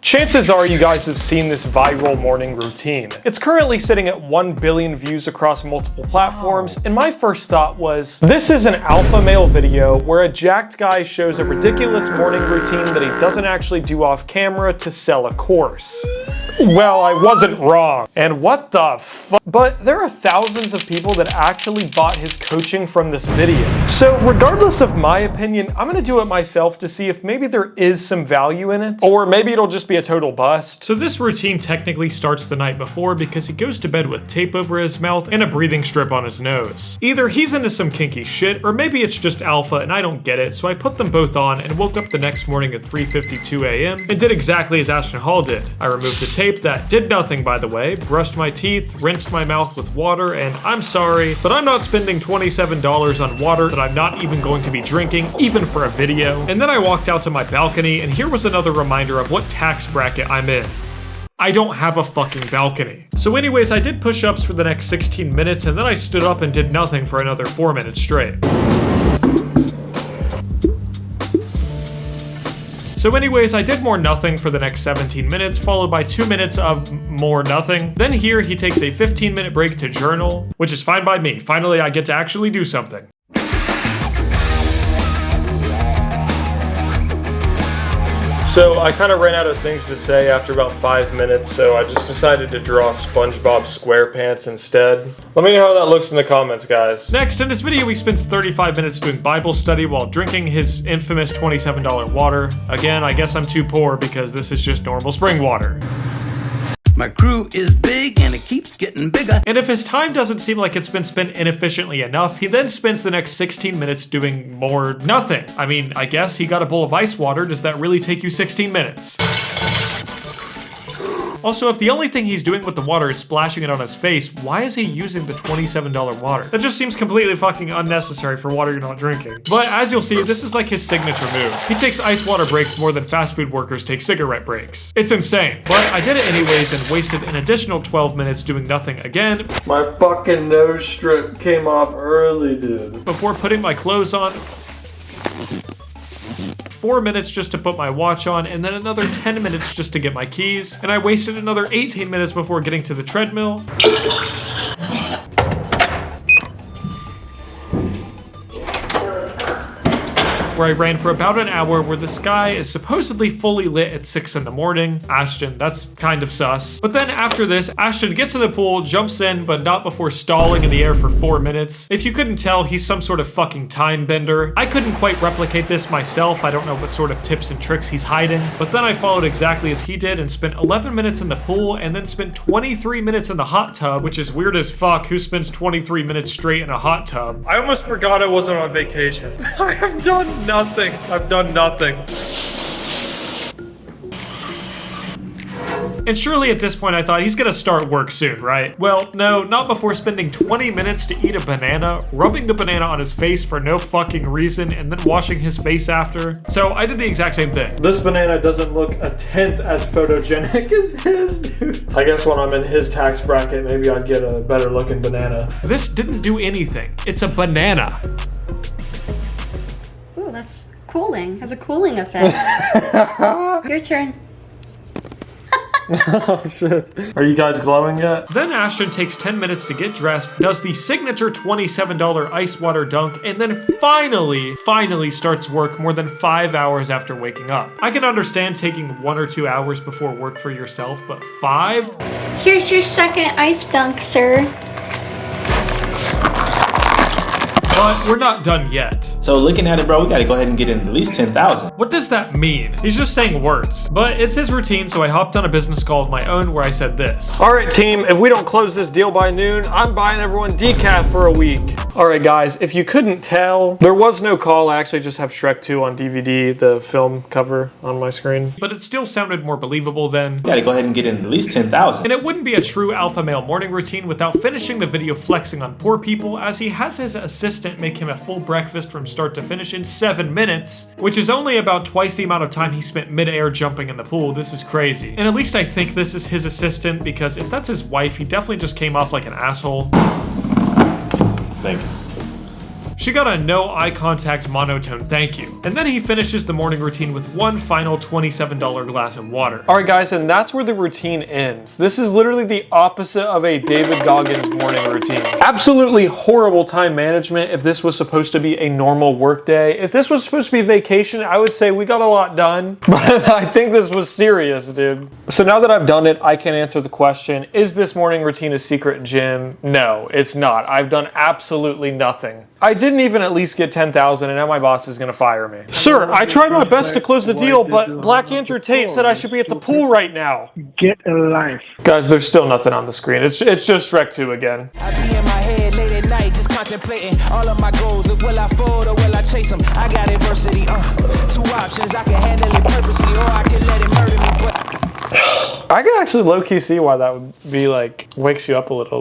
Chances are you guys have seen this viral morning routine. It's currently sitting at 1 billion views across multiple platforms, and my first thought was, this is an alpha male video where a jacked guy shows a ridiculous morning routine that he doesn't actually do off camera to sell a course. Well, I wasn't wrong. And what the fuck? But there are thousands of people that actually bought his coaching from this video. So regardless of my opinion, I'm gonna do it myself to see if maybe there is some value in it, or maybe it'll just be a total bust. So this routine technically starts the night before because he goes to bed with tape over his mouth and a breathing strip on his nose. Either he's into some kinky shit, or maybe it's just alpha and I don't get it, so I put them both on and woke up the next morning at 3:52 a.m. and did exactly as Ashton Hall did. I removed the tape that did nothing, by the way, brushed my teeth, rinsed my mouth with water, and I'm sorry, but I'm not spending $27 on water that I'm not even going to be drinking, even for a video. And then I walked out to my balcony, and here was another reminder of what tax bracket I'm in. I don't have a fucking balcony. So anyways, I did push-ups for the next 16 minutes, and then I stood up and did nothing for another 4 minutes straight. So anyways, I did more nothing for the next 17 minutes, followed by 2 minutes of more nothing. Then here, he takes a 15-minute break to journal, which is fine by me. Finally, I get to actually do something. So I kind of ran out of things to say after about 5 minutes, so I just decided to draw SpongeBob SquarePants instead. Let me know how that looks in the comments, guys. Next, in this video, he spends 35 minutes doing Bible study while drinking his infamous $27 water. Again, I guess I'm too poor because this is just normal spring water. My crew is big and it keeps getting bigger. And if his time doesn't seem like it's been spent inefficiently enough, he then spends the next 16 minutes doing more nothing. I mean, I guess he got a bowl of ice water. Does that really take you 16 minutes? Also, if the only thing he's doing with the water is splashing it on his face, why is he using the $27 water? That just seems completely fucking unnecessary for water you're not drinking. But as you'll see, this is like his signature move. He takes ice water breaks more than fast food workers take cigarette breaks. It's insane. But I did it anyways and wasted an additional 12 minutes doing nothing again. My fucking nose strip came off early, dude. Before putting my clothes on. 4 minutes just to put my watch on, and then another 10 minutes just to get my keys. And I wasted another 18 minutes before getting to the treadmill. Where I ran for about an hour, where the sky is supposedly fully lit at 6 in the morning. Ashton, that's kind of sus. But then after this, Ashton gets in the pool, jumps in, but not before stalling in the air for 4 minutes. If you couldn't tell, he's some sort of fucking time bender. I couldn't quite replicate this myself. I don't know what sort of tips and tricks he's hiding. But then I followed exactly as he did and spent 11 minutes in the pool and then spent 23 minutes in the hot tub, which is weird as fuck. Who spends 23 minutes straight in a hot tub? I almost forgot I wasn't on vacation. I have done nothing. I've done nothing. And surely at this point I thought he's gonna start work soon, right? Well, no, not before spending 20 minutes to eat a banana, rubbing the banana on his face for no fucking reason, and then washing his face after. So I did the exact same thing. This banana doesn't look a tenth as photogenic as his, dude. I guess when I'm in his tax bracket, maybe I'd get a better looking banana. This didn't do anything. It's a banana. Ooh, that's cooling. Has a cooling effect. Your turn. Oh shit. Are you guys glowing yet? Then Ashton takes 10 minutes to get dressed, does the signature $27 ice water dunk, and then finally starts work more than 5 hours after waking up. I can understand taking 1 or 2 hours before work for yourself, but 5? Here's your second ice dunk, sir. But we're not done yet. So looking at it, bro, we gotta go ahead and get in at least 10,000. What does that mean? He's just saying words. But it's his routine, so I hopped on a business call of my own where I said this. All right, team, if we don't close this deal by noon, I'm buying everyone decaf for a week. All right, guys, if you couldn't tell, there was no call. I actually just have Shrek 2 on DVD, the film cover on my screen. But it still sounded more believable than... We gotta go ahead and get in at least 10,000. And it wouldn't be a true alpha male morning routine without finishing the video flexing on poor people, as he has his assistant make him a full breakfast from start to finish in 7 minutes, which is only about twice the amount of time he spent mid-air jumping in the pool. This is crazy. And at least I think this is his assistant, because if that's his wife, he definitely just came off like an asshole. Thank you. She got a no eye contact monotone thank you. And then he finishes the morning routine with one final $27 glass of water. All right guys, and that's where the routine ends. This is literally the opposite of a David Goggins morning routine. Absolutely horrible time management if this was supposed to be a normal work day. If this was supposed to be vacation, I would say we got a lot done, but I think this was serious, dude. So now that I've done it, I can answer the question, is this morning routine a secret gym? No, it's not. I've done absolutely nothing. I didn't even at least get 10,000 and now my boss is gonna fire me. Sir, I tried my best to close the deal, but Black Andrew Tate said I should be at the pool right now. Get a life. Guys, there's still nothing on the screen. It's just Shrek 2 again. I be in my head late at night, just contemplating all of my goals. Look, will I fold or will I chase them? I got adversity, two options. I can handle it purposely or I can let it murder me, but I can actually low-key see why that would be like, wakes you up a little.